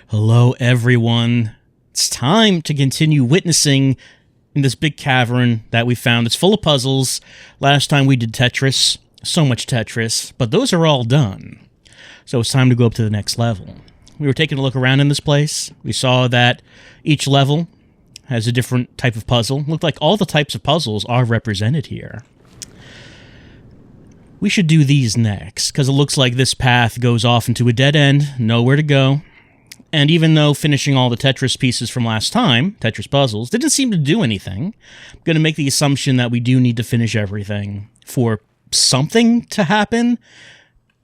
Hello, everyone. It's time to continue witnessing in this big cavern that we found. It's full of puzzles. Last time we did Tetris. So much Tetris. But those are all done. So it's time to go up to the next level. We were taking a look around in this place. We saw that each level has a different type of puzzle. Looked like all the types of puzzles are represented here. We should do these next, because it looks like this path goes off into a dead end, nowhere to go. And even though finishing all the Tetris pieces from last time, Tetris puzzles, didn't seem to do anything, I'm going to make the assumption that we do need to finish everything for something to happen.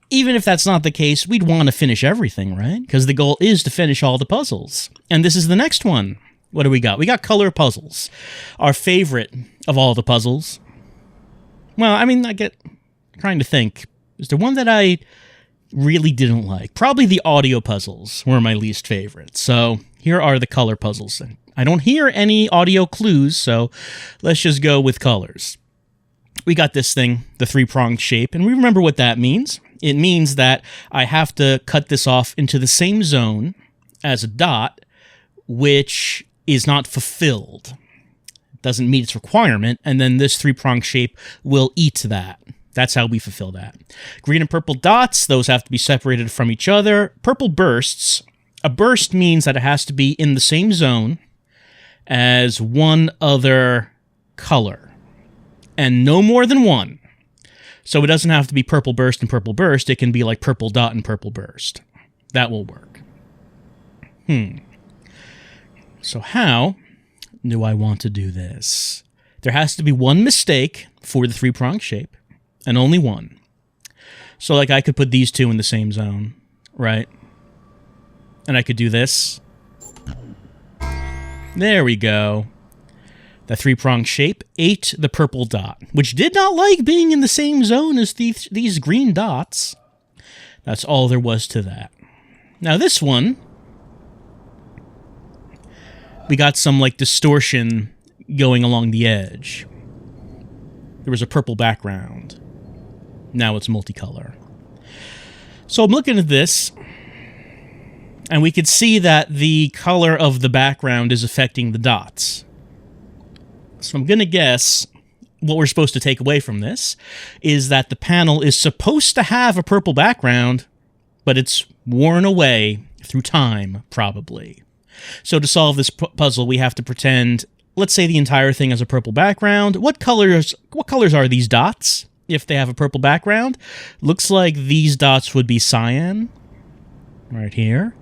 Even if that's not the case, we'd want to finish everything, right? Because the goal is to finish all the puzzles. And this is the next one. What do we got? We got color puzzles. Our favorite of all the puzzles. Well, I mean, trying to think. Is there one that I really didn't like? Probably the audio puzzles were my least favorite. So here are the color puzzles. I don't hear any audio clues, so let's just go with colors. We got this thing, the three-pronged shape, and we remember what that means. It means that I have to cut this off into the same zone as a dot, which is not fulfilled. It doesn't meet its requirement, and then this three-pronged shape will eat that. That's how we fulfill that. Green and purple dots, those have to be separated from each other. Purple bursts. A burst means that it has to be in the same zone as one other color. And no more than one. So it doesn't have to be purple burst and purple burst. It can be like purple dot and purple burst. That will work. So how do I want to do this? There has to be one mistake for the three-pronged shape. And only one. So, like, I could put these two in the same zone, right? And I could do this. There we go. The three-pronged shape ate the purple dot, which did not like being in the same zone as these green dots. That's all there was to that. Now, this one, we got some, like, distortion going along the edge. There was a purple background. Now it's multicolor. So I'm looking at this, and we could see that the color of the background is affecting the dots. So I'm going to guess what we're supposed to take away from this is that the panel is supposed to have a purple background, but it's worn away through time, probably. So to solve this puzzle, we have to pretend, let's say the entire thing has a purple background. What colors are these dots? If they have a purple background, looks like these dots would be cyan, right here.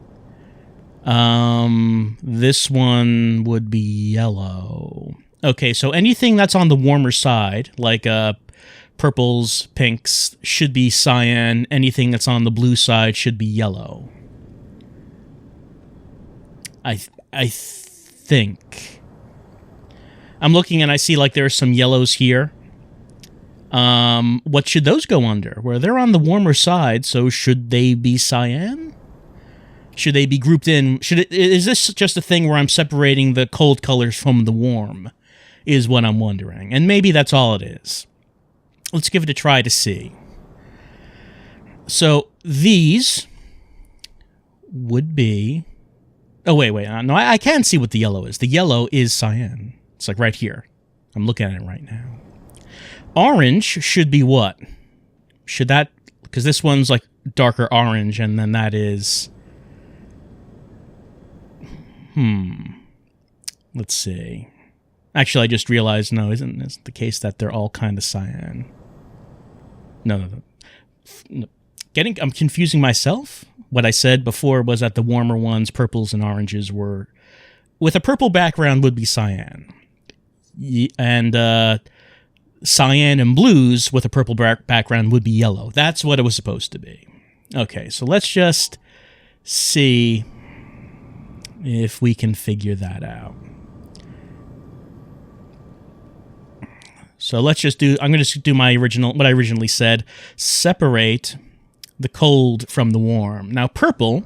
This one would be yellow. Okay, so anything that's on the warmer side, like purples, pinks, should be cyan. Anything that's on the blue side should be yellow. I think. I'm looking and I see like there are some yellows here. What should those go under? Well, they're on the warmer side, so should they be cyan? Should they be grouped in? Is this just a thing where I'm separating the cold colors from the warm? Is what I'm wondering. And maybe that's all it is. Let's give it a try to see. So these would be... Oh, wait. No, I can see what the yellow is. The yellow is cyan. It's like right here. I'm looking at it right now. Orange should be what? Should that... Because this one's like darker orange, and then that is... Let's see. Actually, I just realized, no, isn't this the case that they're all kind of cyan? No. I'm confusing myself. What I said before was that the warmer ones, purples and oranges, were... With a purple background would be cyan. And cyan and blues with a purple background would be yellow. That's what it was supposed to be. Okay, so let's just see if we can figure that out. So let's just do... I'm going to do what I originally said. Separate the cold from the warm. Now, purple...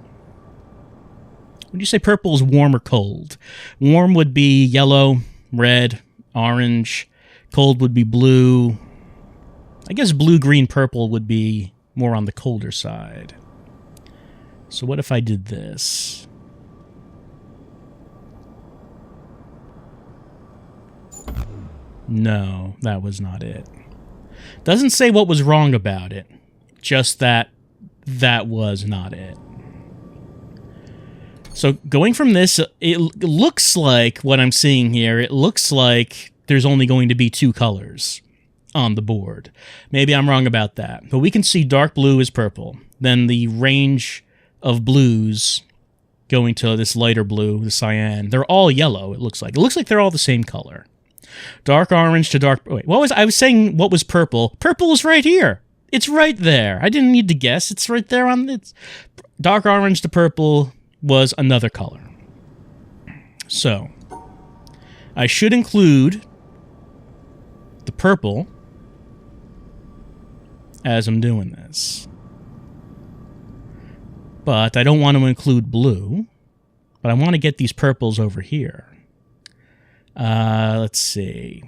Would you say purple is warm or cold? Warm would be yellow, red, orange. Cold would be blue. I guess blue, green, purple would be more on the colder side. So what if I did this? No, that was not it. Doesn't say what was wrong about it. Just that was not it. So going from this, it looks like what I'm seeing here, it looks like there's only going to be 2 colors on the board. Maybe I'm wrong about that. But we can see dark blue is purple. Then the range of blues going to this lighter blue, the cyan, they're all yellow, it looks like. It looks like they're all the same color. Dark orange to dark... Wait, I was saying what was purple. Purple is right here. It's right there. I didn't need to guess. It's right there on... Dark orange to purple was another color. So, I should include the purple as I'm doing this. But I don't want to include blue. But I want to get these purples over here. Let's see.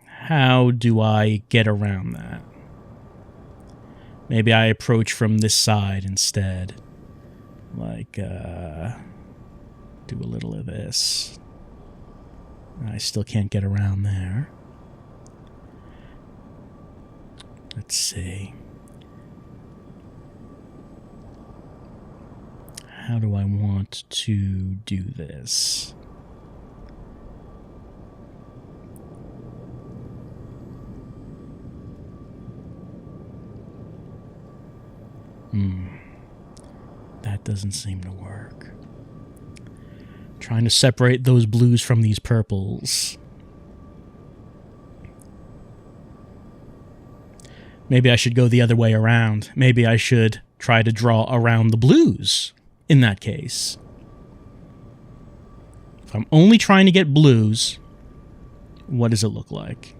How do I get around that? Maybe I approach from this side instead. Like, do a little of this. I still can't get around there. Let's see. How do I want to do this? That doesn't seem to work. Trying to separate those blues from these purples. Maybe I should go the other way around. Maybe I should try to draw around the blues in that case. If I'm only trying to get blues, what does it look like?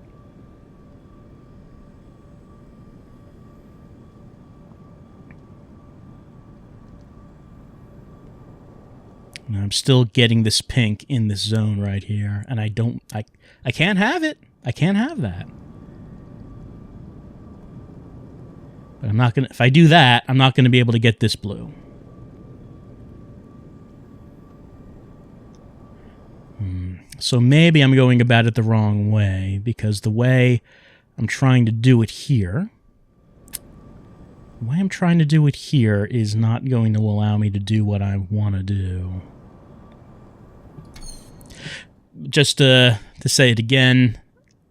And I'm still getting this pink in this zone right here, and I can't have it. I can't have that. But I'm not gonna, if I do that, I'm not gonna be able to get this blue. So maybe I'm going about it the wrong way, because the way I'm trying to do it here, is not going to allow me to do what I want to do. Just to say it again,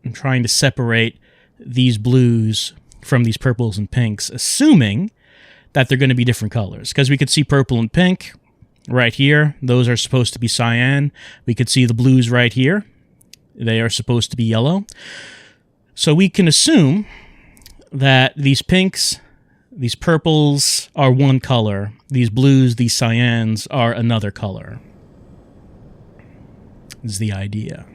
I'm trying to separate these blues from these purples and pinks, assuming that they're going to be different colors. Because we could see purple and pink right here. Those are supposed to be cyan. We could see the blues right here. They are supposed to be yellow. So we can assume that these pinks, these purples are one color. These blues, these cyans are another color. Is the idea.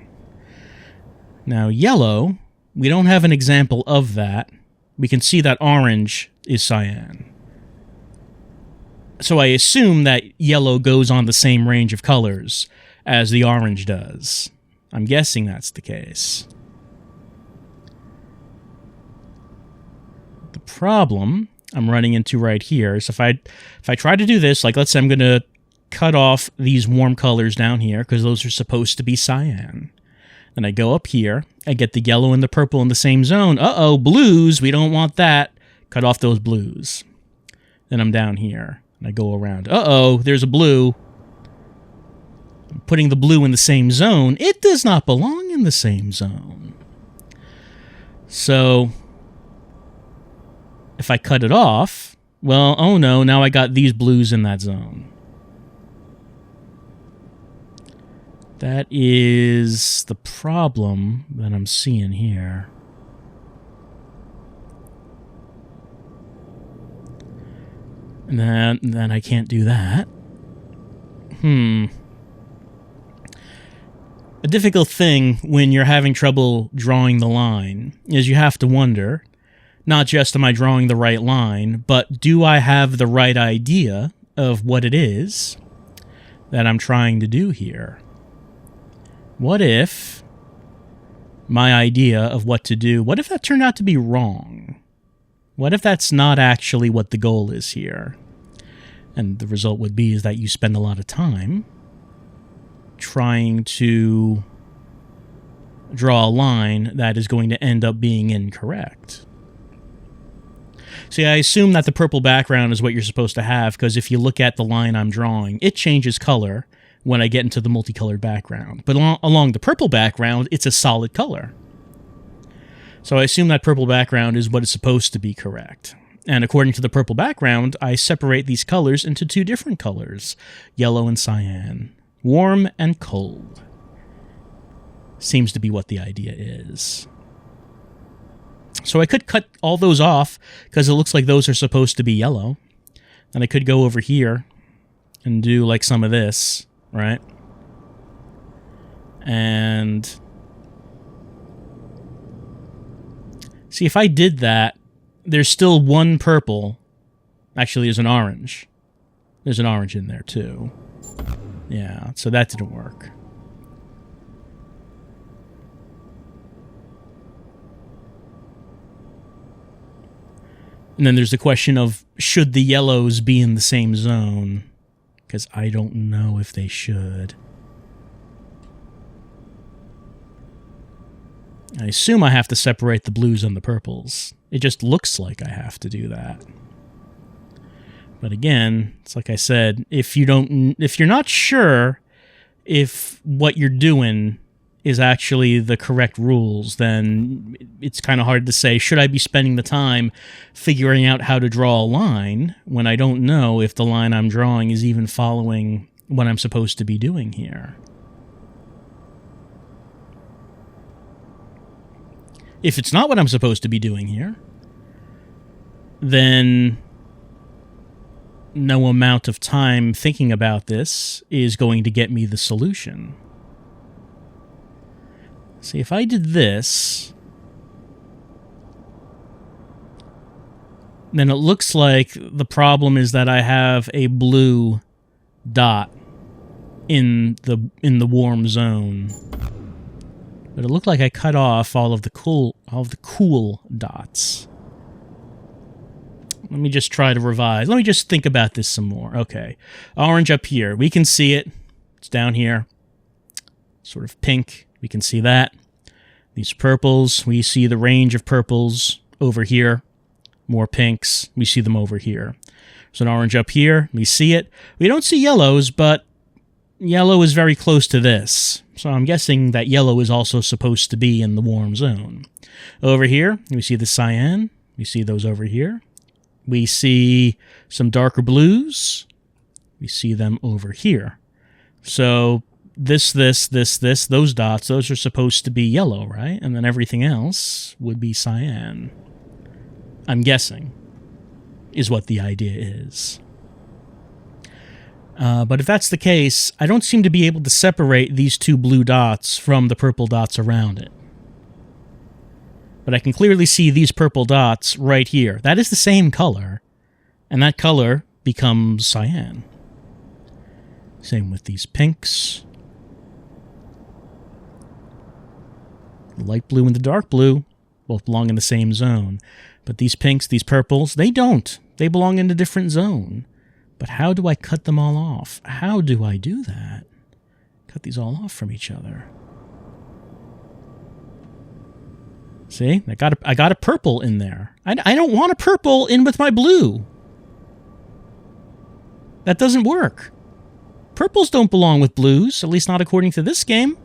Now, yellow, we don't have an example of that. We can see that orange is cyan. So I assume that yellow goes on the same range of colors as the orange does. I'm guessing that's the case. The problem I'm running into right here is if I try to do this, like let's say I'm going to cut off these warm colors down here because those are supposed to be cyan. Then I go up here, I get the yellow and the purple in the same zone. Uh-oh, blues, we don't want that. Cut off those blues. Then I'm down here, and I go around. Uh-oh, there's a blue. I'm putting the blue in the same zone. It does not belong in the same zone. So, if I cut it off, well, oh no, now I got these blues in that zone. That is the problem that I'm seeing here. And then I can't do that. A difficult thing when you're having trouble drawing the line is you have to wonder, not just am I drawing the right line, but do I have the right idea of what it is that I'm trying to do here? What if my idea of what to do, what if that turned out to be wrong? What if that's not actually what the goal is here? And the result would be is that you spend a lot of time trying to draw a line that is going to end up being incorrect. See, I assume that the purple background is what you're supposed to have, because if you look at the line I'm drawing, it changes color when I get into the multicolored background. But along the purple background, it's a solid color. So I assume that purple background is what is supposed to be correct. And according to the purple background, I separate these colors into two different colors, yellow and cyan, warm and cold. Seems to be what the idea is. So I could cut all those off, because it looks like those are supposed to be yellow. And I could go over here and do like some of this, right? And see, if I did that, there's still one purple. Actually, there's an orange. There's an orange in there, too. Yeah, so that didn't work. And then there's the question of, should the yellows be in the same zone? Because I don't know if they should. I assume I have to separate the blues and the purples. It just looks like I have to do that. But again, it's like I said, if you're not sure if what you're doing is actually the correct rules, then it's kind of hard to say, should I be spending the time figuring out how to draw a line when I don't know if the line I'm drawing is even following what I'm supposed to be doing here? If it's not what I'm supposed to be doing here, then no amount of time thinking about this is going to get me the solution. See, if I did this, then it looks like the problem is that I have a blue dot in the warm zone. But it looked like I cut off all of the cool dots. Let me just try to revise. Let me just think about this some more. Okay. Orange up here. We can see it. It's down here. Sort of pink. We can see that. These purples. We see the range of purples over here. More pinks. We see them over here. There's an orange up here. We see it. We don't see yellows, but yellow is very close to this. So I'm guessing that yellow is also supposed to be in the warm zone. Over here, we see the cyan. We see those over here. We see some darker blues. We see them over here. So this, those dots, those are supposed to be yellow, right? And then everything else would be cyan. I'm guessing, is what the idea is. But if that's the case, I don't seem to be able to separate these two blue dots from the purple dots around it. But I can clearly see these purple dots right here. That is the same color, and that color becomes cyan. Same with these pinks. The light blue and the dark blue both belong in the same zone. But these pinks, these purples, they don't. They belong in a different zone. But how do I cut them all off? How do I do that? Cut these all off from each other. See? I got a purple in there. I don't want a purple in with my blue. That doesn't work. Purples don't belong with blues, at least not according to this game.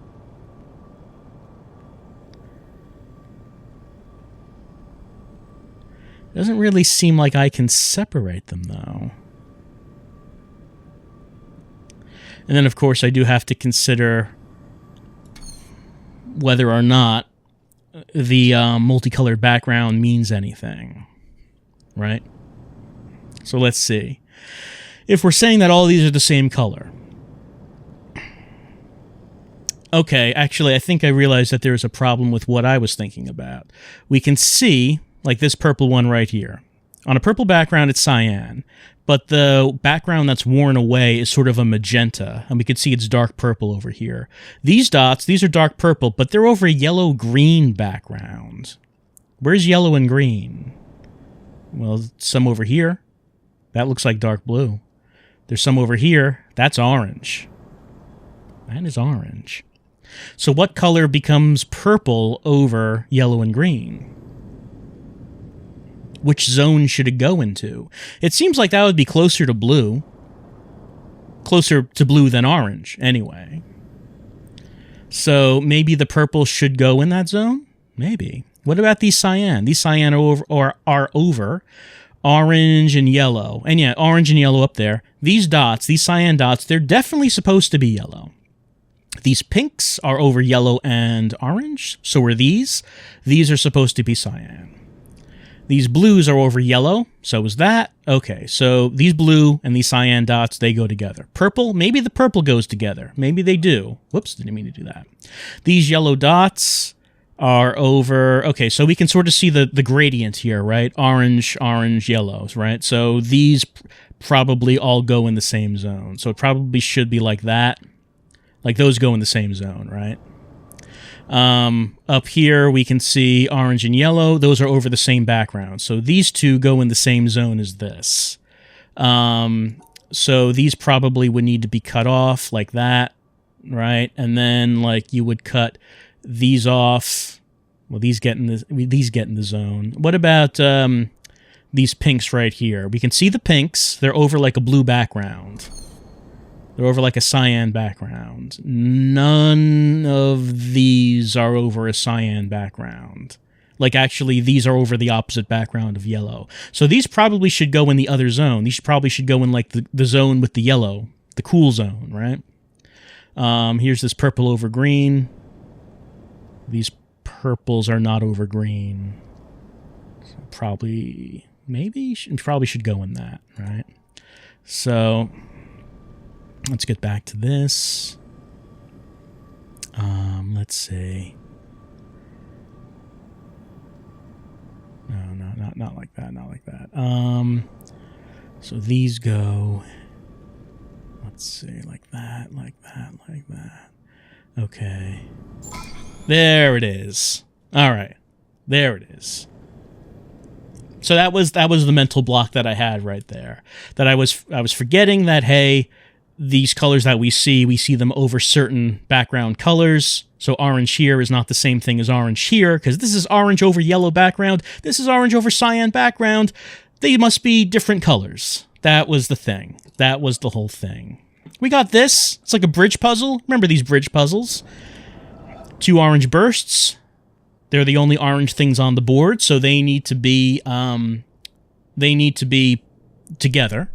Doesn't really seem like I can separate them, though. And then, of course, I do have to consider whether or not the multicolored background means anything, right? So let's see. If we're saying that all these are the same color. Okay, actually, I think I realized that there's a problem with what I was thinking about. We can see, like this purple one right here. On a purple background, it's cyan. But the background that's worn away is sort of a magenta, and we can see it's dark purple over here. These dots, these are dark purple, but they're over a yellow-green background. Where's yellow and green? Well, some over here. That looks like dark blue. There's some over here. That's orange. That is orange. So what color becomes purple over yellow and green? Which zone should it go into? It seems like that would be closer to blue. Closer to blue than orange, anyway. So maybe the purple should go in that zone? Maybe. What about these cyan? These cyan are over orange and yellow. And yeah, orange and yellow up there. These dots, these cyan dots, they're definitely supposed to be yellow. These pinks are over yellow and orange. So are these. These are supposed to be cyan. These blues are over yellow. So is that. Okay, so these blue and these cyan dots, they go together. Purple, maybe the purple goes together. Maybe they do. Whoops, didn't mean to do that. These yellow dots are over... Okay, so we can sort of see the gradient here, right? Orange, orange, yellows, right? So these probably all go in the same zone. So it probably should be like that. Like those go in the same zone, right? Up here, we can see orange and yellow. Those are over the same background. So these two go in the same zone as this. So these probably would need to be cut off like that, right? And then, like, you would cut these off. Well, these get in the zone. What about these pinks right here? We can see the pinks. They're over like a blue background. They're over like a cyan background. None of these are over a cyan background. Like, actually, these are over the opposite background of yellow. So these probably should go in the other zone. These probably should go in, like, the zone with the yellow. The cool zone, right? Here's this purple over green. These purples are not over green. So probably should go in that, right? So... let's get back to this. Let's see. No, not like that, not like that. So these go, let's see, like that, like that, like that. Okay. There it is. All right. There it is. So that was the mental block that I had right there. That I was forgetting that, hey, these colors that we see them over certain background colors. So orange here is not the same thing as orange here, because this is orange over yellow background. This is orange over cyan background. They must be different colors. That was the thing. That was the whole thing. We got this. It's like a bridge puzzle. Remember these bridge puzzles? 2 orange bursts. They're the only orange things on the board, so they need to be together.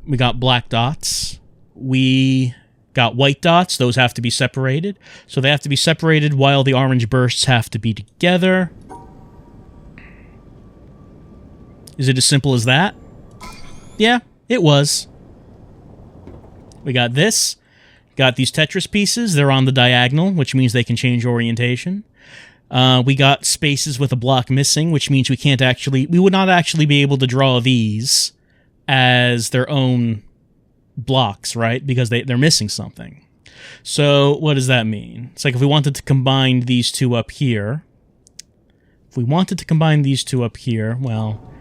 We got black dots. We got white dots. Those have to be separated. So they have to be separated while the orange bursts have to be together. Is it as simple as that? Yeah, it was. We got this. Got these Tetris pieces. They're on the diagonal, which means they can change orientation. We got spaces with a block missing, which means we would not actually be able to draw these as their own blocks, right? Because they're missing something. So what does that mean? It's like if we wanted to combine these two up here. Well,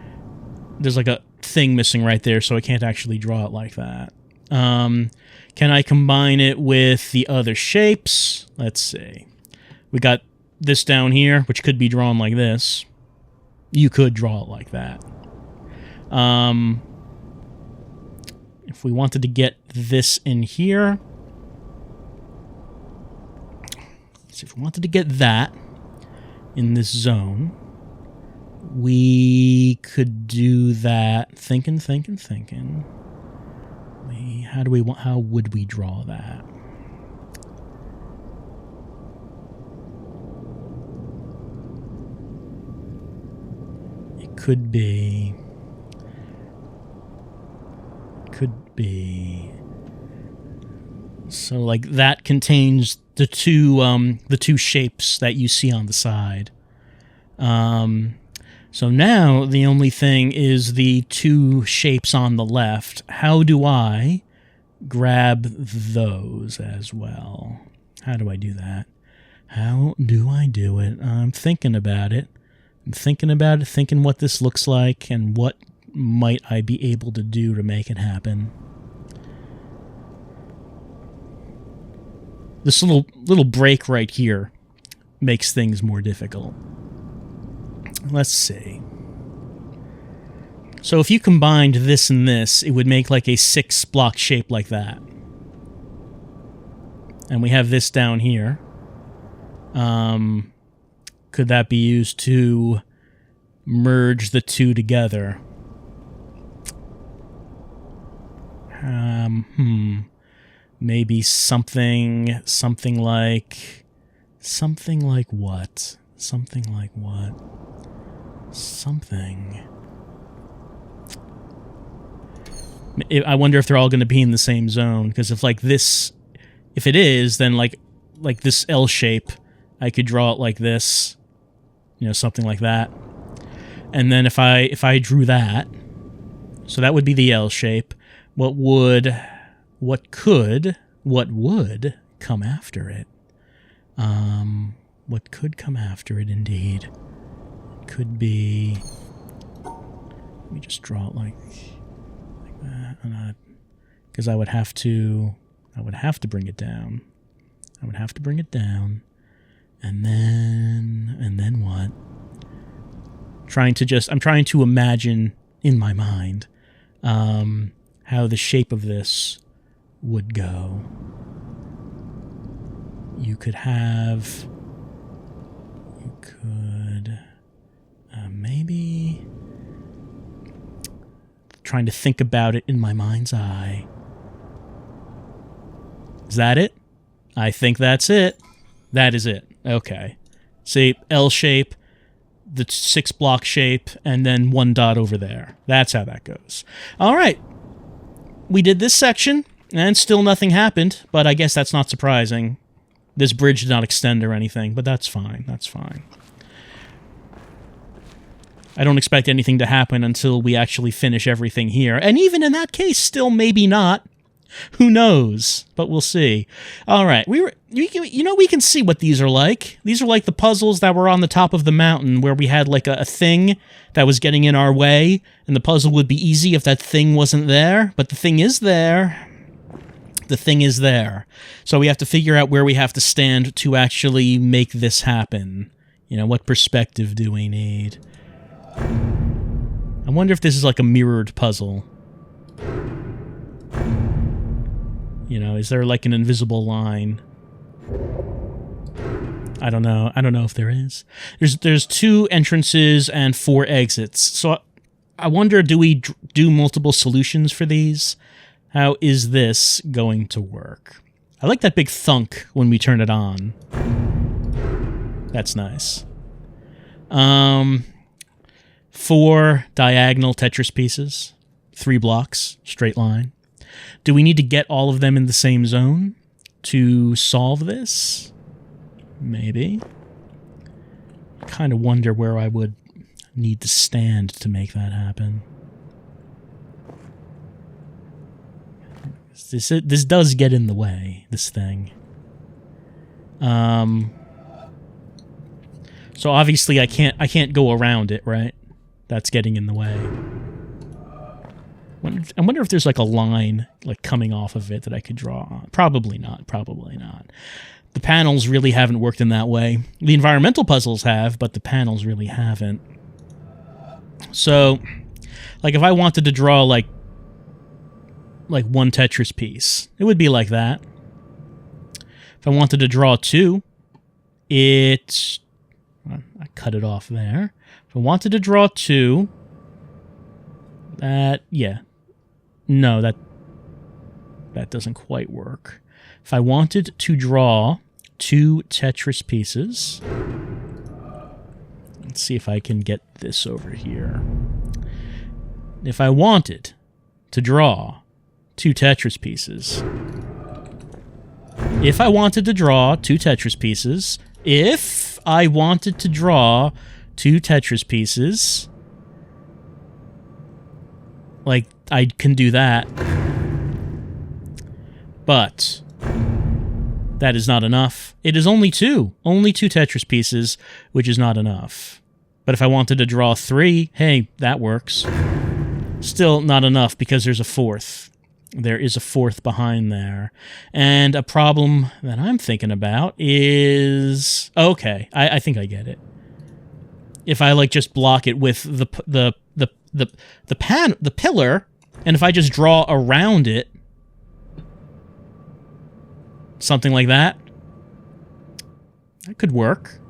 there's like a thing missing right there, so I can't actually draw it like that. Can I combine it with the other shapes? Let's see. We got this down here, which could be drawn like this. You could draw it like that. If we wanted to get this in here, let's see, if we wanted to get that in this zone, we could do that. Thinking. How would we draw that? It could be. So like that contains the two shapes that you see on the side. So now the only thing is the 2 shapes on the left. How do I grab those as well? How do I do that? How do I do it? I'm thinking about it. Thinking what this looks like and what might I be able to do to make it happen. This little break right here makes things more difficult. Let's see. So if you combined this and this, it would make like a 6-block shape like that. And we have this down here. Could that be used to merge the two together? Maybe something like what? Something like what? Something. I wonder if they're all going to be in the same zone, because if like this, if it is, then like this L shape, I could draw it like this, you know, something like that. And then if I drew that, so that would be the L shape. What would come after it? What could come after it, indeed? It could be... Let me just draw it like that. Because I would have to bring it down. I would have to bring it down. And then what? I'm trying to imagine in my mind how the shape of this would go. You could maybe trying to think about it in my mind's eye. Is that it? I think that's it. That is it. Okay. See, L shape, the 6-block shape, and then 1 dot over there. That's how that goes. All right. We did this section, and still nothing happened, but I guess that's not surprising. This bridge did not extend or anything, but that's fine. That's fine. I don't expect anything to happen until we actually finish everything here. And even in that case, still maybe not. Who knows? But we'll see. All right. We can see what these are like. These are like the puzzles that were on the top of the mountain where we had like a thing that was getting in our way, and the puzzle would be easy if that thing wasn't there. But the thing is there. The thing is there. So we have to figure out where we have to stand to actually make this happen. You know, what perspective do we need? I wonder if this is like a mirrored puzzle. You know, is there like an invisible line? I don't know. I don't know if there is. There's 2 entrances and 4 exits. So I wonder, do we do multiple solutions for these? How is this going to work? I like that big thunk when we turn it on. That's nice. 4 diagonal Tetris pieces. 3 blocks, straight line. Do we need to get all of them in the same zone to solve this? Maybe. I kind of wonder where I would need to stand to make that happen. This does get in the way, this thing. So obviously I can't go around it, right? That's getting in the way. I wonder if there's like a line like coming off of it that I could draw on. Probably not. Probably not. The panels really haven't worked in that way. The environmental puzzles have, but the panels really haven't. So, like if I wanted to draw like 1 Tetris piece, it would be like that. If I wanted to draw 2, I cut it off there. If I wanted to draw 2, yeah. No, that doesn't quite work. If I wanted to draw 2 Tetris pieces, let's see if I can get this over here. If I wanted to draw 2 Tetris pieces, if I wanted to draw 2 Tetris pieces, like, I can do that. But that is not enough. It is only 2. Only 2 Tetris pieces, which is not enough. But if I wanted to draw 3, hey, that works. Still not enough because there's a 4th. there is a fourth behind there. And a problem that I'm thinking about is... Okay, I think I get it. If I, like, just block it with the pillar, and if I just draw around it, something like that, that could work.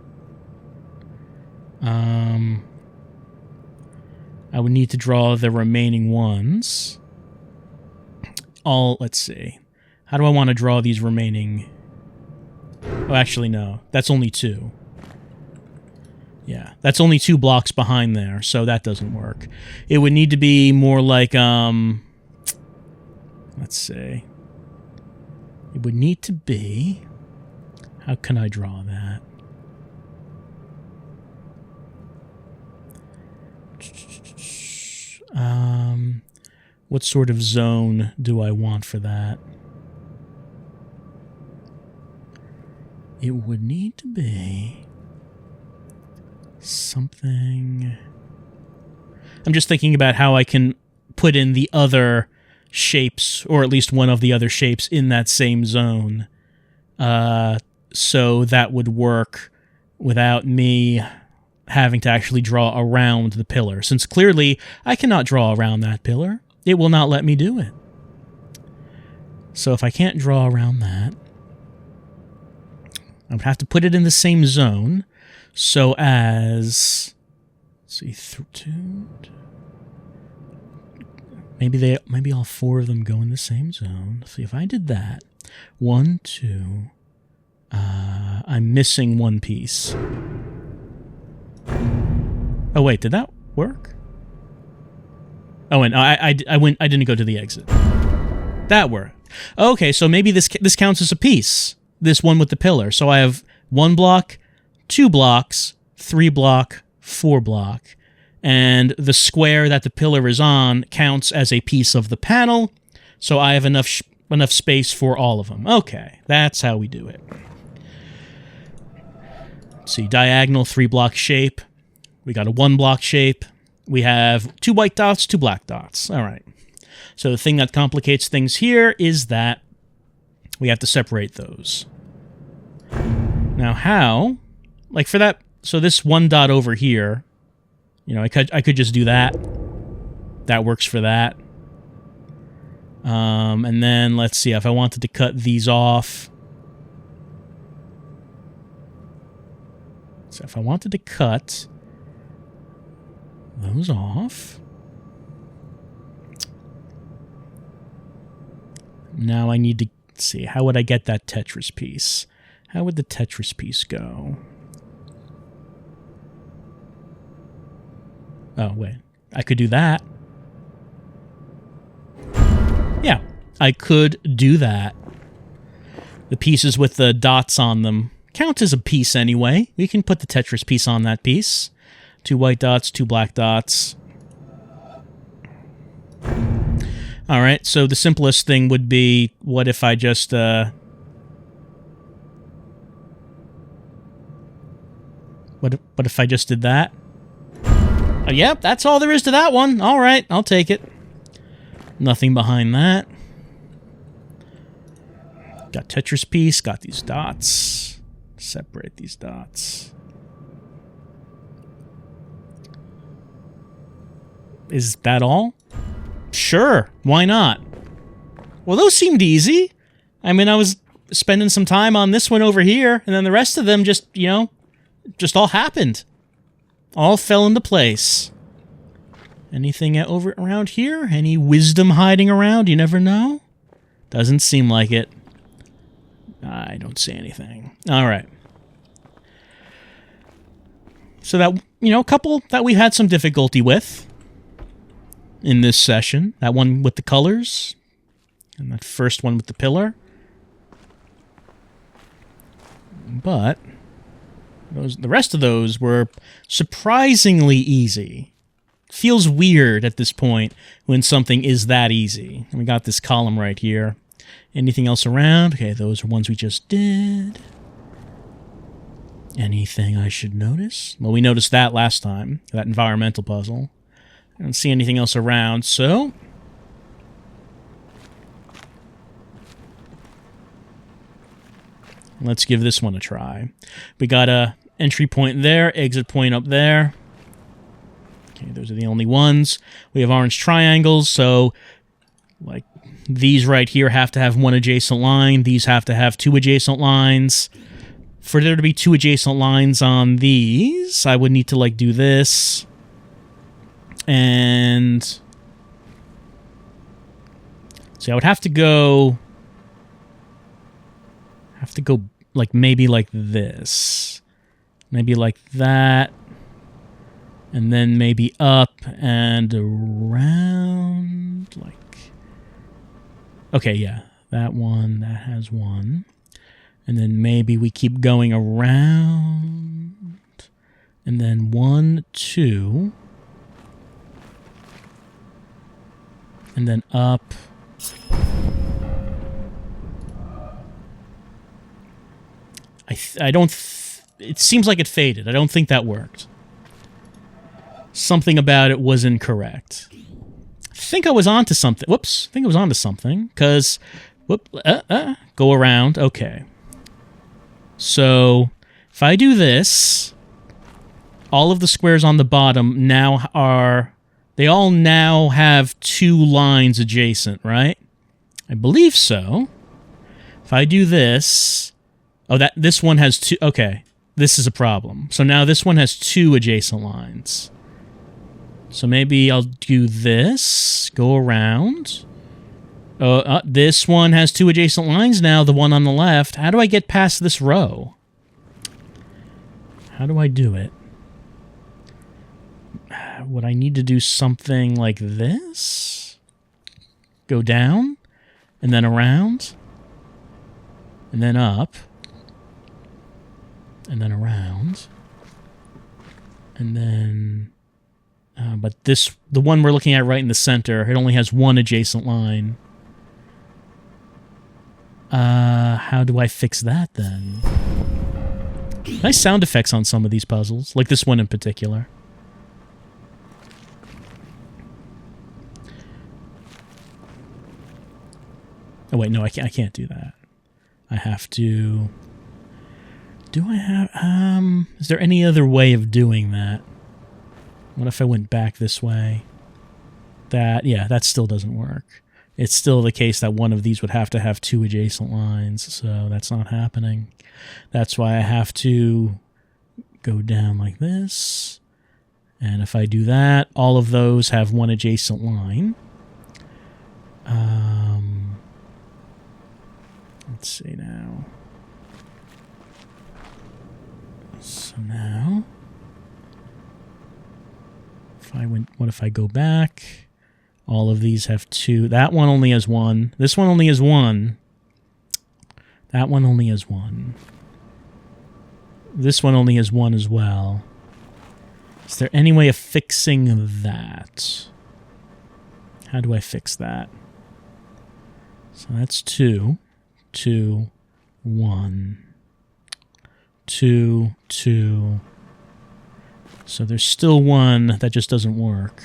I would need to draw the remaining ones. Let's see. How do I want to draw these remaining... Oh, actually, no. That's only 2. Yeah, that's only 2 blocks behind there, so that doesn't work. It would need to be more like, let's see. It would need to be... How can I draw that? What sort of zone do I want for that? It would need to be something... I'm just thinking about how I can put in the other shapes, or at least one of the other shapes in that same zone. So that would work without me having to actually draw around the pillar, since clearly I cannot draw around that pillar. It will not let me do it. So if I can't draw around that, I would have to put it in the same zone, so as... Let's see, 2... Maybe all 4 of them go in the same zone. Let's see, if I did that, 1, 2... I'm missing one piece. Oh wait, did that work? Oh, and I didn't go to the exit. That worked. Okay, so maybe this counts as a piece. This one with the pillar. So I have 1 block, 2 blocks, 3 block, 4 block, and the square that the pillar is on counts as a piece of the panel. So I have enough space for all of them. Okay, that's how we do it. Let's see, diagonal 3-block shape. We got a 1-block shape. We have 2 white dots, 2 black dots. All right. So the thing that complicates things here is that we have to separate those. Now how? Like for that, so this 1 dot over here, you know, I could just do that. That works for that. And then let's see, if I wanted to cut these off. So if I wanted to cut those off. Now I need to see, how would I get that Tetris piece? How would the Tetris piece go? Oh, wait. I could do that. Yeah, I could do that. The pieces with the dots on them count as a piece anyway. We can put the Tetris piece on that piece. 2 white dots, 2 black dots. All right, so the simplest thing would be, what if I just... What if I just did that? Oh, yep, that's all there is to that one. All right, I'll take it. Nothing behind that. Got Tetris piece, got these dots. Separate these dots. Is that all? Sure, why not? Well, those seemed easy. I mean, I was spending some time on this one over here, and then the rest of them just, you know, just all happened. All fell into place. Anything around here? Any wisdom hiding around? You never know. Doesn't seem like it. I don't see anything. All right. So that, you know, a couple that we had some difficulty with in this session. That one with the colors, and that first one with the pillar. But the rest of those were surprisingly easy. Feels weird at this point when something is that easy. And we got this column right here. Anything else around? Okay, those are ones we just did. Anything I should notice? Well, we noticed that last time, that environmental puzzle. I don't see anything else around, so... Let's give this one a try. We got a entry point there, exit point up there. Okay, those are the only ones. We have orange triangles, so like these right here have to have one adjacent line. These have to have two adjacent lines. For there to be two adjacent lines on these, I would need to like do this. And see, I would have to go like maybe like this. Maybe like that. And then maybe up and around like... Okay, yeah. That one, that has one. And then maybe we keep going around. And then 1, 2. And then up. I don't... it seems like it faded. I don't think that worked. Something about it was incorrect. I think I was onto something. Whoops. I think I was onto something. Because... go around. Okay. So, if I do this, all of the squares on the bottom now are... They all now have two lines adjacent, right? I believe so. If I do this... Oh, this one has two... Okay. This is a problem. So now this one has two adjacent lines. So maybe I'll do this. Go around. This one has two adjacent lines now, the one on the left. How do I get past this row? How do I do it? Would I need to do something like this? Go down, and then around, and then up, and then around, and then... but the one we're looking at right in the center, it only has one adjacent line. How do I fix that then? Nice sound effects on some of these puzzles, like this one in particular. Oh wait, no, I can't do that. I have to... Do I have... Is there any other way of doing that? What if I went back this way? Yeah, that still doesn't work. It's still the case that one of these would have to have two adjacent lines, so that's not happening. That's why I have to go down like this. And if I do that, all of those have one adjacent line. Let's see now. So now... What if I go back? All of these have two. That one only has one. This one only has one. That one only has one. This one only has one as well. Is there any way of fixing that? How do I fix that? So that's 2, 2, 1, 2, 2. So there's still one that just doesn't work.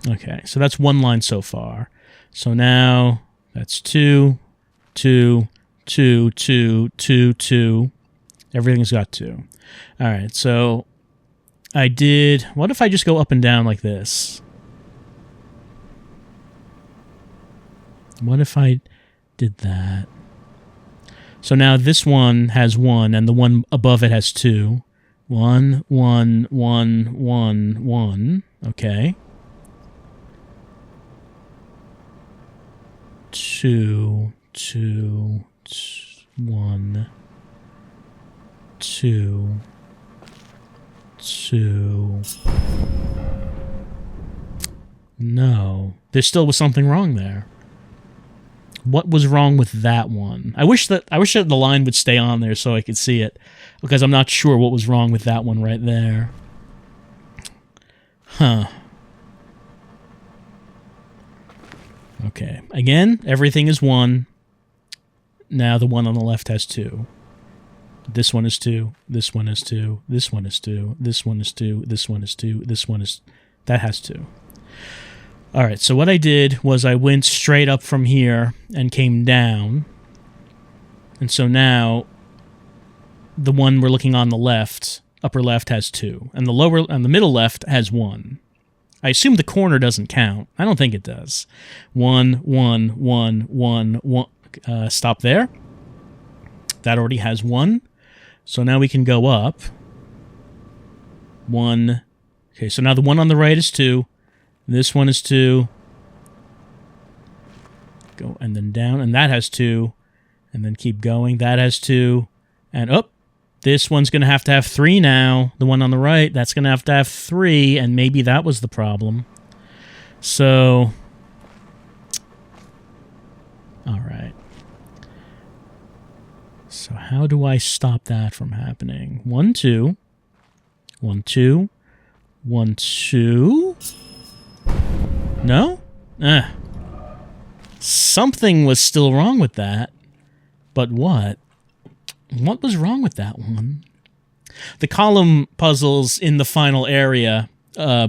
Okay, so that's one line so far. So now that's 2, 2, 2, 2, 2, 2. Everything's got 2. All right, so I did... What if I just go up and down like this? What if I did that? So now this one has 1, and the one above it has 2. 1, 1, 1, 1, 1. Okay. 2, 2, 1, 2, 2. No. There still was something wrong there. What was wrong with that one? I wish that the line would stay on there so I could see it, because I'm not sure what was wrong with that one right there. Huh. Okay. Again, everything is 1. Now the one on the left has 2. This one is 2. This one is 2. This one is 2. This one is 2. This one is 2. This one is... That has 2. All right, so what I did was I went straight up from here and came down. And so now, the one we're looking on the left, upper left, has 2. And the middle left has 1. I assume the corner doesn't count. I don't think it does. 1, 1, 1, 1, 1. Stop there. That already has 1. So now we can go up. 1. Okay, so now the one on the right is 2. This one is 2. Go and then down, and that has 2. And then keep going. That has 2. And up. This one's going to have 3 now. The one on the right, that's going to have 3, and maybe that was the problem. So, all right. So how do I stop that from happening? 1, 2. 1, 2. 1, 2. No? Something was still wrong with that. But what? What was wrong with that one? The column puzzles in the final area,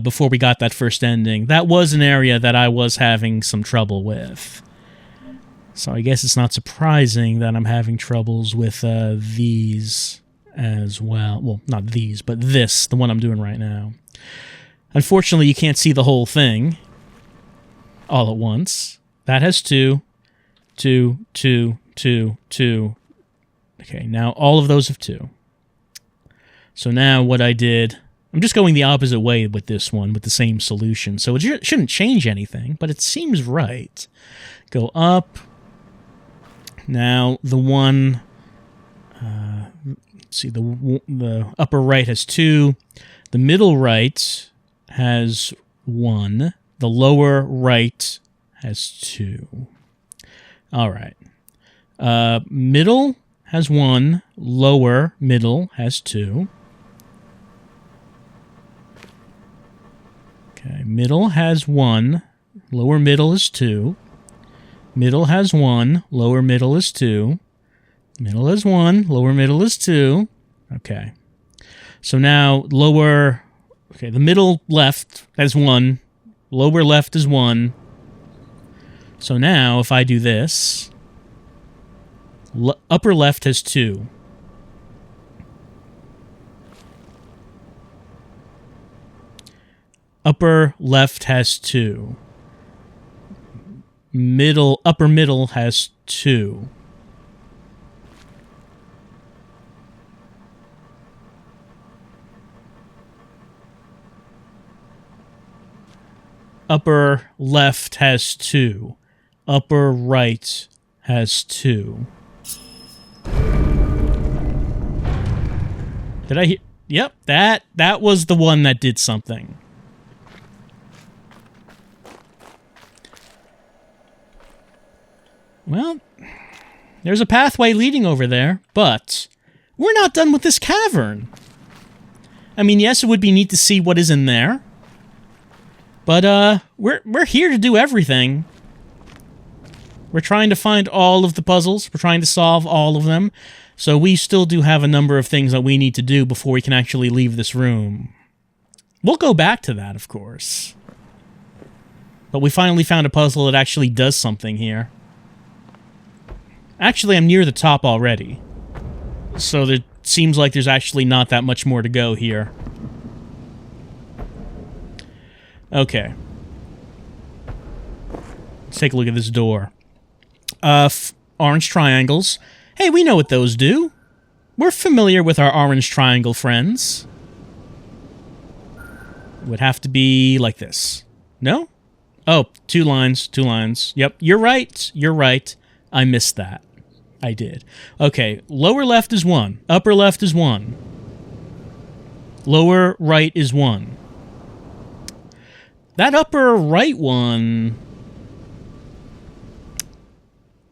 before we got that first ending, that was an area that I was having some trouble with. So I guess it's not surprising that I'm having troubles with these as well. Well, not these, but this, the one I'm doing right now. Unfortunately, you can't see the whole thing all at once. That has 2, 2, 2, 2, 2. Okay, now all of those have 2. So now what I did, I'm just going the opposite way with this one, with the same solution. So it shouldn't change anything, but it seems right. Go up. Now the one, let's see, the upper right has 2. The middle right has 1. The lower right has 2. All right. Middle has 1, lower middle has 2. Okay, middle has 1, lower middle is 2. Middle has 1, lower middle is 2. Middle has 1, lower middle is 2. Okay. So now the middle left has 1, lower left is 1. So now if I do this, upper left has 2. Upper left has 2. Upper middle has 2. Upper left has 2. Upper right has 2. Did I hear? Yep, that was the one that did something. Well, there's a pathway leading over there, but we're not done with this cavern. I mean, yes, it would be neat to see what is in there, but we're here to do everything. We're trying to find all of the puzzles. We're trying to solve all of them. So we still do have a number of things that we need to do before we can actually leave this room. We'll go back to that, of course. But we finally found a puzzle that actually does something here. Actually, I'm near the top already. So it seems like there's actually not that much more to go here. Okay. Let's take a look at this door. Orange triangles. Hey, we know what those do. We're familiar with our orange triangle friends. It would have to be like this. No? Oh, 2 lines, 2 lines. Yep, you're right. I missed that. I did. Okay, lower left is 1. Upper left is 1. Lower right is 1. That upper right one...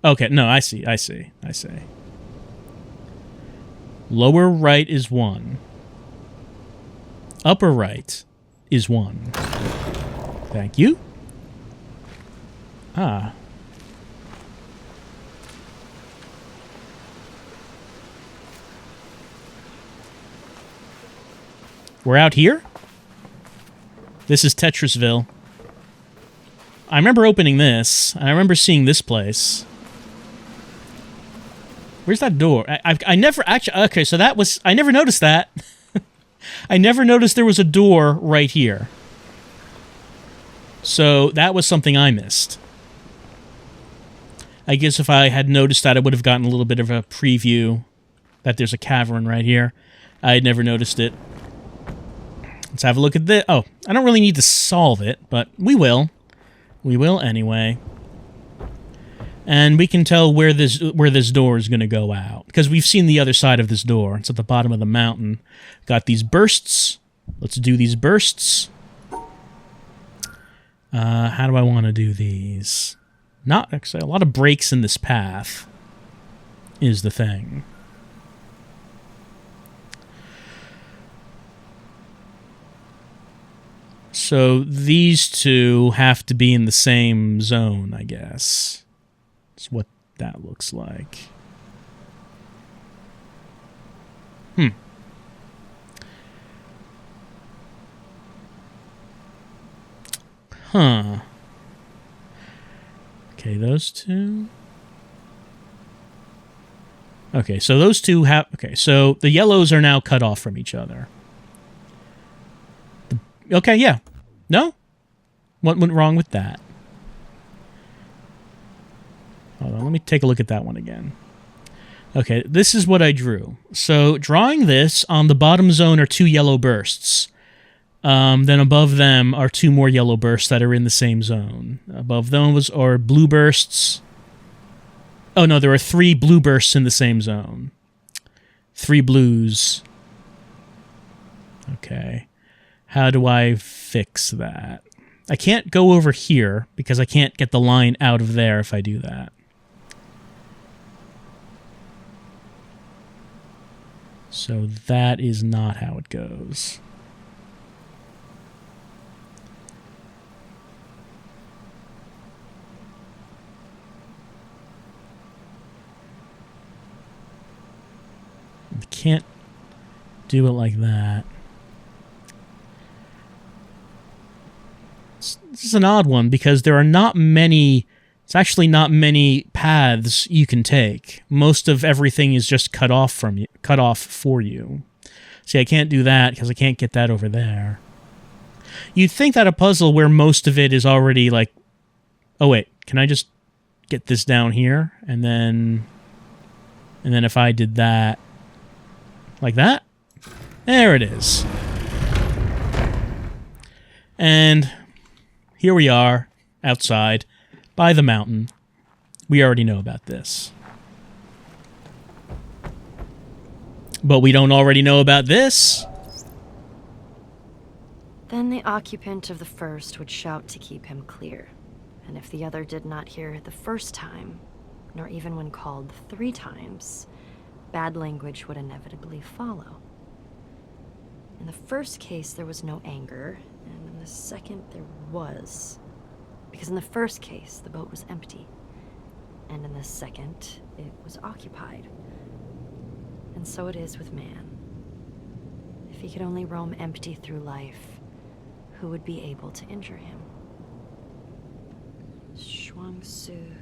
Okay, no, I see. Lower right is 1. Upper right is 1. Thank you. Ah. We're out here? This is Tetrisville. I remember opening this. I remember seeing this place. Where's that door? I never actually... Okay, so that was... I never noticed that. I never noticed there was a door right here. So that was something I missed. I guess if I had noticed that, I would have gotten a little bit of a preview that there's a cavern right here. I had never noticed it. Let's have a look at this. Oh, I don't really need to solve it, but we will. We will anyway. And we can tell where this door is going to go out, because we've seen the other side of this door. It's at the bottom of the mountain. Got these bursts. Let's do these bursts. How do I want to do these? Not actually a lot of breaks in this path is the thing. So these two have to be in the same zone, I guess. That's what that looks like. Huh. Okay, those two. Okay, so those two have... Okay, so the yellows are now cut off from each other. Okay, yeah. No? What went wrong with that? Hold on, let me take a look at that one again. Okay, this is what I drew. So, drawing this, on the bottom zone are two yellow bursts. Then above them are two more yellow bursts that are in the same zone. Above those are blue bursts. Oh, no, there are three blue bursts in the same zone. Three blues. Okay. How do I fix that? I can't go over here because I can't get the line out of there if I do that. So that is not how it goes. I can't do it like that. This is an odd one because there are not many... It's actually not many paths you can take. Most of everything is just cut off for you. See, I can't do that because I can't get that over there. You'd think that a puzzle where most of it is already like... Oh, wait. Can I just get this down here? And then if I did that... Like that? There it is. And here we are, outside, by the mountain. We already know about this. But we don't already know about this. Then the occupant of the first would shout to keep him clear. And if the other did not hear the first time, nor even when called 3 times, bad language would inevitably follow. In the first case, there was no anger, and in the second, there was. Because in the first case, the boat was empty, and in the second, it was occupied. And so it is with man. If he could only roam empty through life, who would be able to injure him? Shuangsu,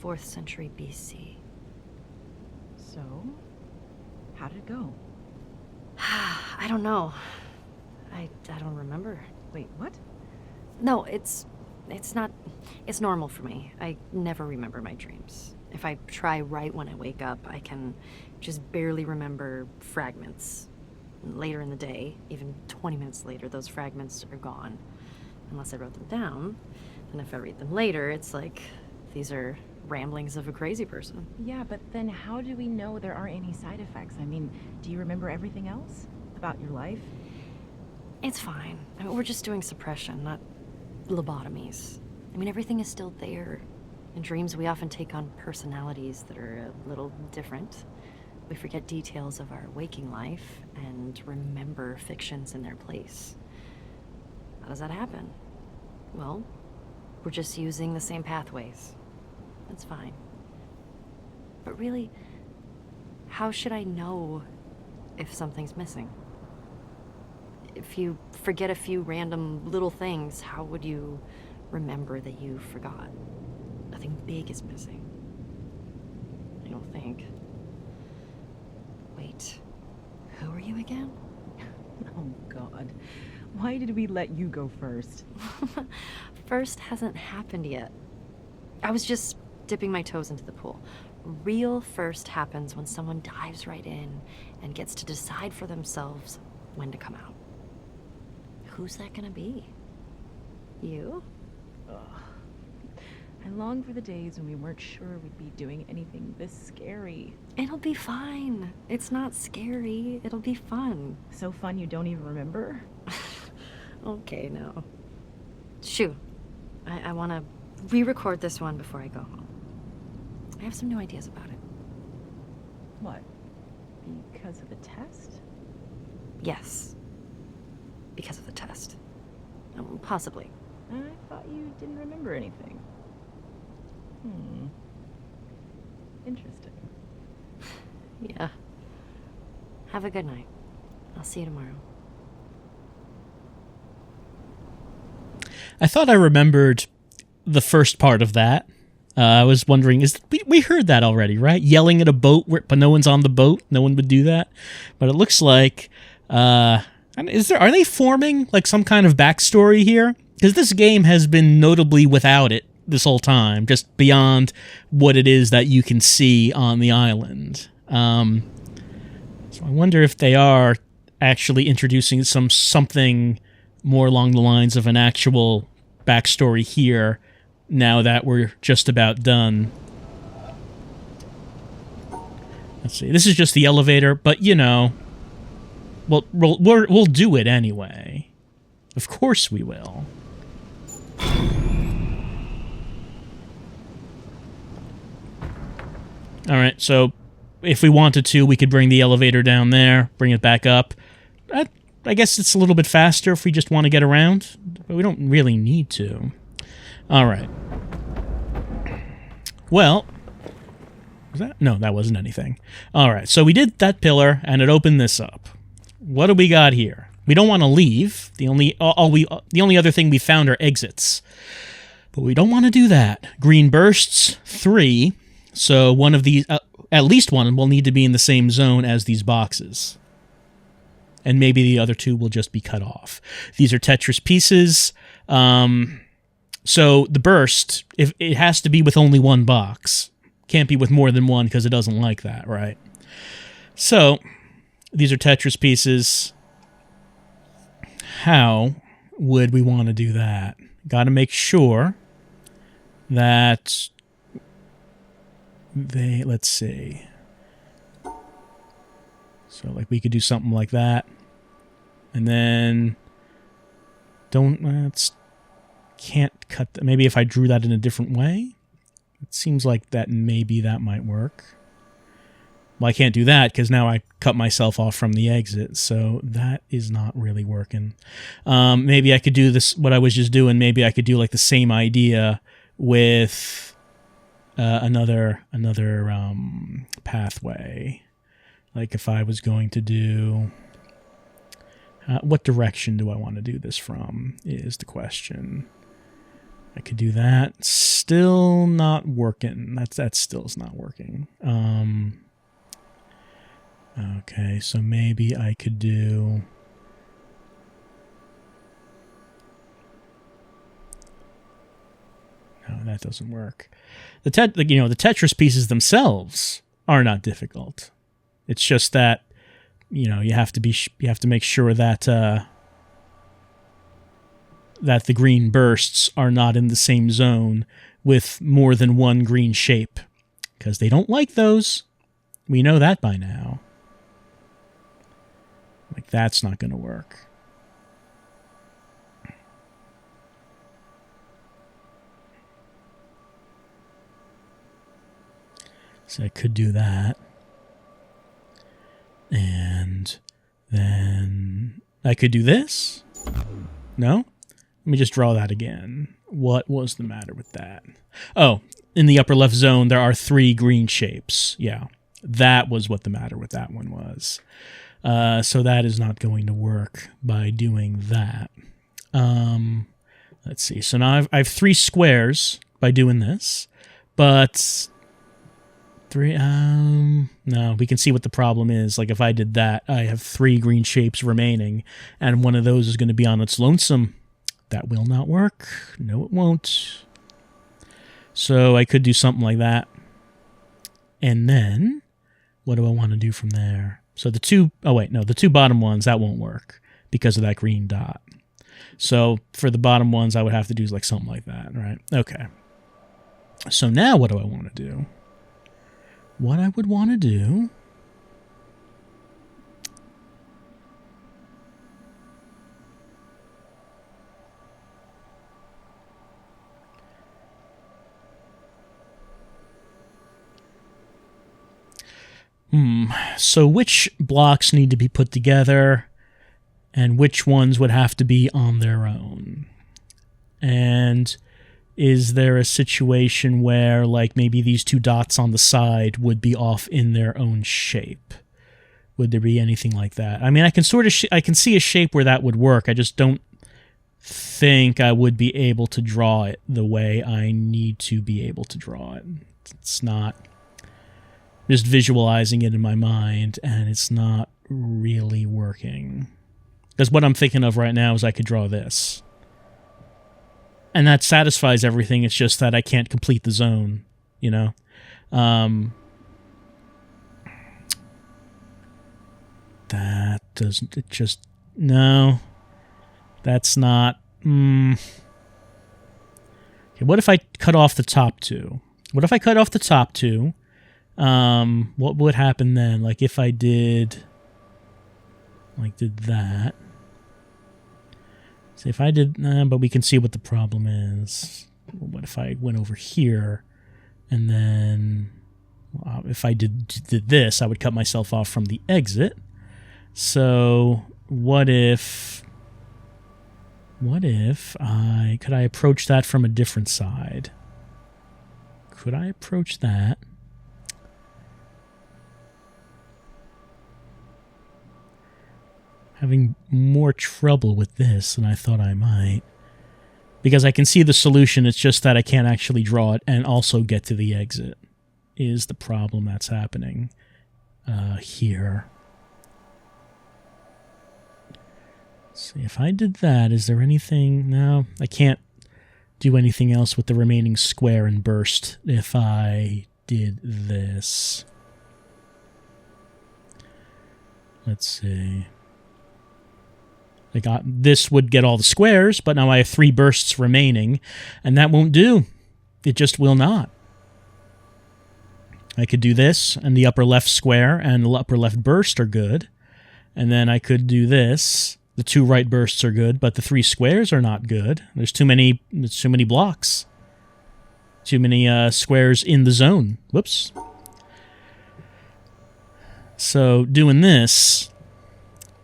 4th century BC. So, how did it go? I don't know. I don't remember. Wait, what? No, it's normal for me. I never remember my dreams. If I try right when I wake up, I can just barely remember fragments. Later in the day, even 20 minutes later, those fragments are gone. Unless I wrote them down. And if I read them later, it's like these are ramblings of a crazy person. Yeah, but then how do we know there aren't any side effects? I mean, do you remember everything else about your life? It's fine. I mean, we're just doing suppression, not lobotomies. I mean, everything is still there. In dreams, we often take on personalities that are a little different. We forget details of our waking life and remember fictions in their place. How does that happen? Well, we're just using the same pathways. That's fine. But really, how should I know if something's missing? If you forget a few random little things, how would you remember that you forgot? Nothing big is missing. I don't think. Wait, who are you again? Oh, God. Why did we let you go first? First hasn't happened yet. I was just dipping my toes into the pool. Real first happens when someone dives right in and gets to decide for themselves when to come out. Who's that gonna be? You? Ugh. I long for the days when we weren't sure we'd be doing anything this scary. It'll be fine. It's not scary. It'll be fun. So fun you don't even remember? Okay, no. Shoo. I want to re-record this one before I go home. I have some new ideas about it. What? Because of the test? Yes. Because of the test. Possibly. I thought you didn't remember anything. Interesting. Yeah. Have a good night. I'll see you tomorrow. I thought I remembered the first part of that. I was wondering, we heard that already, right? Yelling at a boat, but no one's on the boat. No one would do that. But it looks like, are they forming like some kind of backstory here? Because this game has been notably without it this whole time, just beyond what it is that you can see on the island. So I wonder if they are actually introducing something more along the lines of an actual backstory here now that we're just about done. Let's see. This is just the elevator, but we'll do it anyway. Of course we will. All right, so if we wanted to, we could bring the elevator down there, bring it back up. I guess it's a little bit faster if we just want to get around, but we don't really need to. All right. Well, was that? No, that wasn't anything. All right, so we did that pillar, and it opened this up. What do we got here? We don't want to leave. The only other thing we found are exits, but we don't want to do that. Green bursts 3. So one of these, at least one, will need to be in the same zone as these boxes. And maybe the other 2 will just be cut off. These are Tetris pieces. So the burst, if it has to be with only one box. Can't be with more than one because it doesn't like that, right? So these are Tetris pieces. How would we want to do that? Got to make sure that let's see. So like we could do something like that. And then can't cut that. Maybe if I drew that in a different way. It seems like that maybe that might work. Well, I can't do that because now I cut myself off from the exit, so that is not really working. Maybe I could do this, what I was just doing, maybe I could do like the same idea with another pathway. Like if I was going to do... what direction do I want to do this from is the question. I could do that. Still not working. That still is not working. Okay, so maybe I could do... No, that doesn't work. The Tetris pieces themselves are not difficult. It's just that you have to make sure that that the green bursts are not in the same zone with more than one green shape, because they don't like those. We know that by now. Like, that's not going to work. So I could do that. And then I could do this. No? Let me just draw that again. What was the matter with that? Oh, in the upper left zone, there are 3 green shapes. Yeah, that was what the matter with that one was. So that is not going to work by doing that. Let's see. So now I have 3 squares by doing this, but 3, no, we can see what the problem is. Like if I did that, I have 3 green shapes remaining, and one of those is going to be on its lonesome. That will not work. No, it won't. So I could do something like that. And then, what do I want to do from there? So the 2, the 2 bottom ones, that won't work because of that green dot. So for the bottom ones, I would have to do like something like that, right? Okay. So now what do I want to do? What I would want to do... So which blocks need to be put together and which ones would have to be on their own? And is there a situation where like maybe these 2 dots on the side would be off in their own shape? Would there be anything like that? I mean, I can I can see a shape where that would work. I just don't think I would be able to draw it the way I need to be able to draw it. It's not... just visualizing it in my mind, and it's not really working. Because what I'm thinking of right now is I could draw this. And that satisfies everything, it's just that I can't complete the zone, you know? That doesn't... it just... no. That's not... Okay, what if I cut off the top 2? What if I cut off the top 2? What would happen then? Like if I did that. See if I did, but we can see what the problem is. What if I went over here and then if I did this, I would cut myself off from the exit. So what if could I approach that from a different side? Could I approach that? Having more trouble with this than I thought I might. Because I can see the solution, it's just that I can't actually draw it and also get to the exit is the problem that's happening here. Let's see, if I did that, is there anything... no, I can't do anything else with the remaining square and burst if I did this. Let's see... this would get all the squares, but now I have 3 bursts remaining, and that won't do. It just will not. I could do this, and the upper left square and the upper left burst are good. And then I could do this. The 2 right bursts are good, but the 3 squares are not good. There's too many blocks. Too many squares in the zone. Whoops. So doing this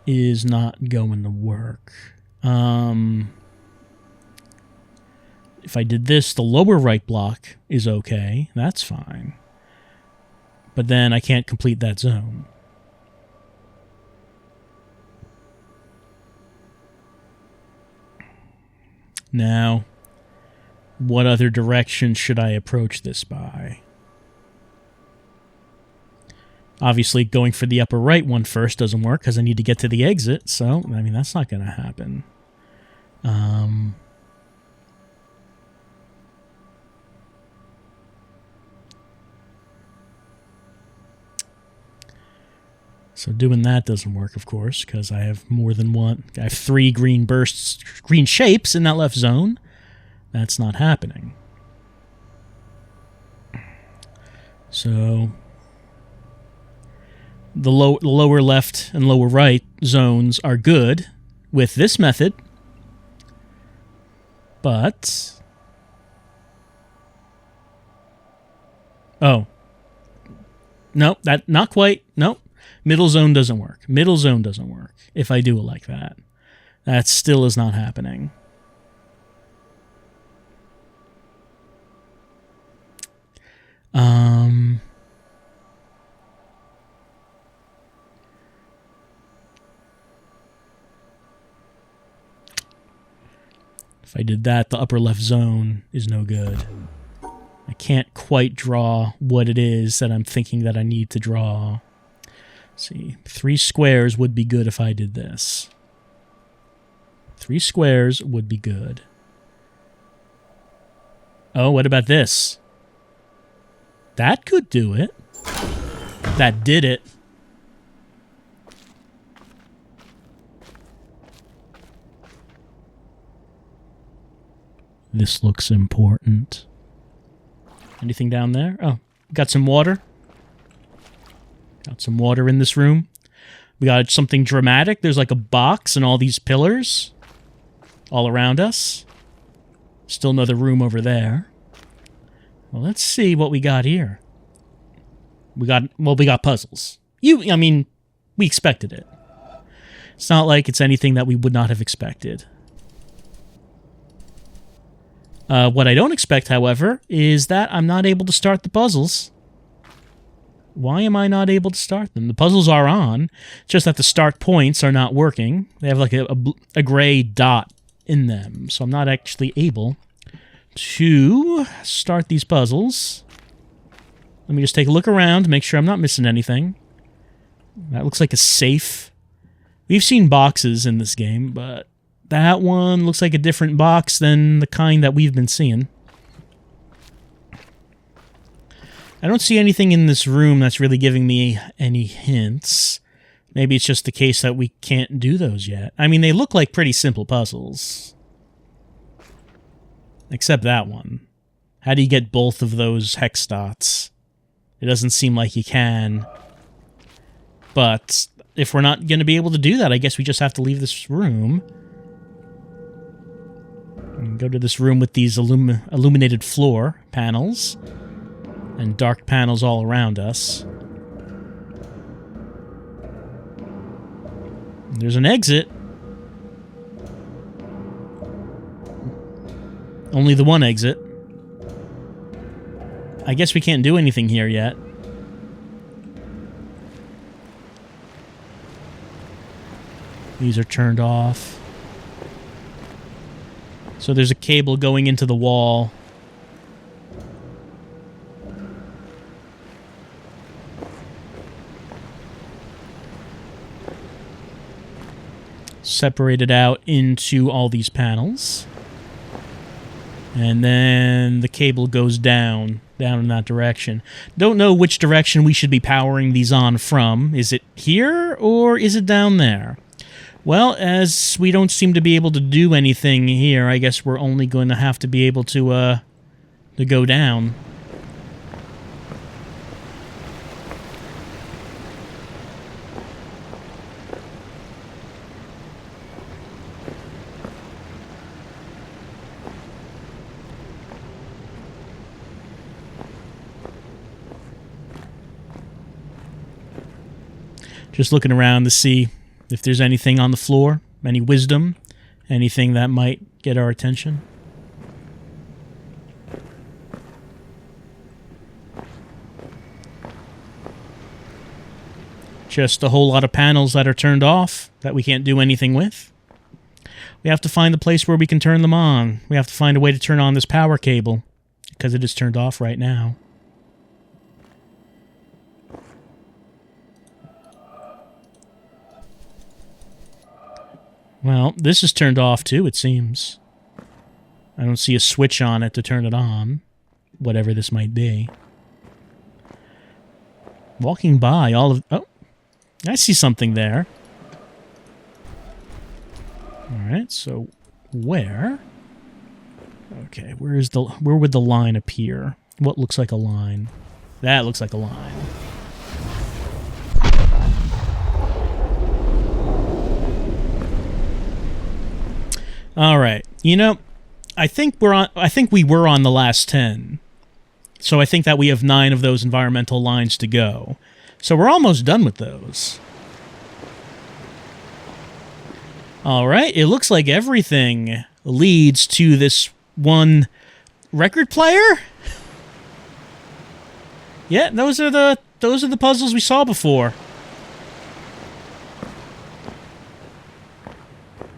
is not going to work. If I did this, the lower right block is okay. That's fine. But then I can't complete that zone. Now, what other direction should I approach this by? Obviously, going for the upper right one first doesn't work because I need to get to the exit, so, I mean, that's not going to happen. So doing that doesn't work, of course, because I have more than one. I have 3 green bursts, green shapes in that left zone. That's not happening. So the lower left and lower right zones are good with this method, but oh no, that not quite. Nope. Middle zone doesn't work. Middle zone doesn't work if I do it like that. That still is not happening. If I did that, the upper left zone is no good. I can't quite draw what it is that I'm thinking that I need to draw. Let's see, 3 squares would be good if I did this. 3 squares would be good. Oh, what about this? That could do it. That did it. This looks important. Anything down there? Oh, got some water. Got some water in this room. We got something dramatic. There's like a box and all these pillars all around us. Still another room over there. Well, let's see what we got here. We got puzzles. I mean, we expected it. It's not like it's anything that we would not have expected. What I don't expect, however, is that I'm not able to start the puzzles. Why am I not able to start them? The puzzles are on, just that the start points are not working. They have like a gray dot in them, so I'm not actually able to start these puzzles. Let me just take a look around, make sure I'm not missing anything. That looks like a safe. We've seen boxes in this game, but that one looks like a different box than the kind that we've been seeing. I don't see anything in this room that's really giving me any hints. Maybe it's just the case that we can't do those yet. I mean, they look like pretty simple puzzles. Except that one. How do you get both of those hex dots? It doesn't seem like you can. But if we're not going to be able to do that, I guess we just have to leave this room. And go to this room with these illuminated floor panels. And dark panels all around us. There's an exit. Only the one exit. I guess we can't do anything here yet. These are turned off. So there's a cable going into the wall. Separated out into all these panels. And then the cable goes down in that direction. Don't know which direction we should be powering these on from. Is it here or is it down there? Well, as we don't seem to be able to do anything here, I guess we're only going to have to be able to go down. Just looking around to see if there's anything on the floor, any wisdom, anything that might get our attention. Just a whole lot of panels that are turned off that we can't do anything with. We have to find the place where we can turn them on. We have to find a way to turn on this power cable because it is turned off right now. Well, this is turned off too, it seems. I don't see a switch on it to turn it on, whatever this might be. Walking by all of... Oh, I see something there. Alright, so where? Okay, where would the line appear? What looks like a line? That looks like a line. All right. You know, I think we were on the last 10. So I think that we have 9 of those environmental lines to go. So we're almost done with those. All right. It looks like everything leads to this one record player. Yeah, those are the puzzles we saw before.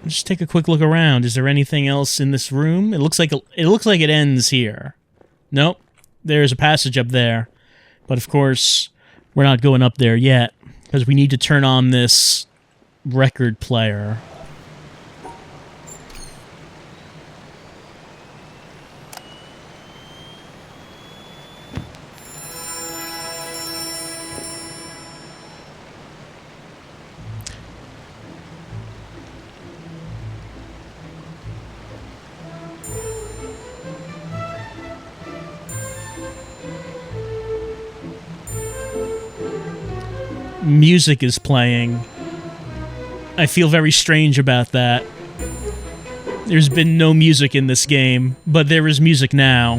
Just take a quick look around. Is there anything else in this room? It looks like it ends here. Nope. there's a passage up there. But of course, we're not going up there yet, because we need to turn on this record player. Music is playing. I feel very strange about that. There's been no music in this game, but there is music now.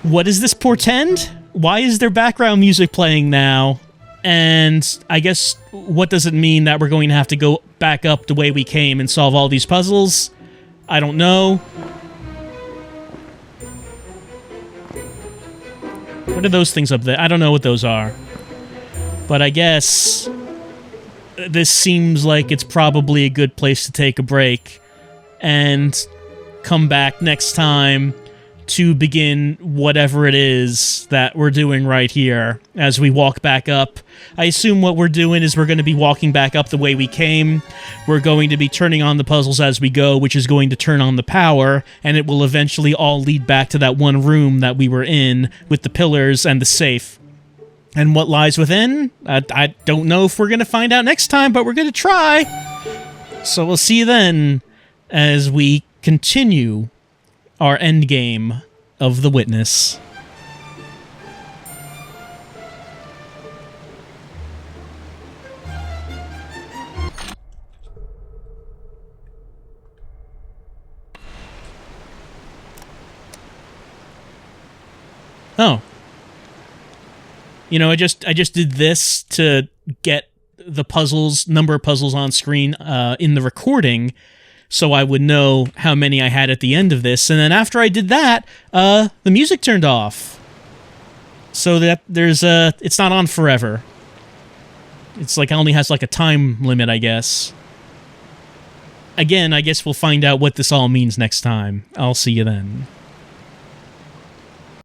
What does this portend? Why is there background music playing now? And I guess, what does it mean that we're going to have to go back up the way we came and solve all these puzzles? I don't know. What are those things up there? I don't know what those are. But I guess this seems like it's probably a good place to take a break and come back next time to begin whatever it is that we're doing right here as we walk back up. I assume what we're doing is we're going to be walking back up the way we came. We're going to be turning on the puzzles as we go, which is going to turn on the power, and it will eventually all lead back to that one room that we were in with the pillars and the safe. And what lies within? I don't know if we're going to find out next time, but we're going to try. So we'll see you then as we continue our endgame of The Witness. Oh. You know, I just did this to get the number of puzzles on screen in the recording, so I would know how many I had at the end of this. And then after I did that, the music turned off, so that it's not on forever. It's like it only has like a time limit, I guess. Again, I guess we'll find out what this all means next time. I'll see you then.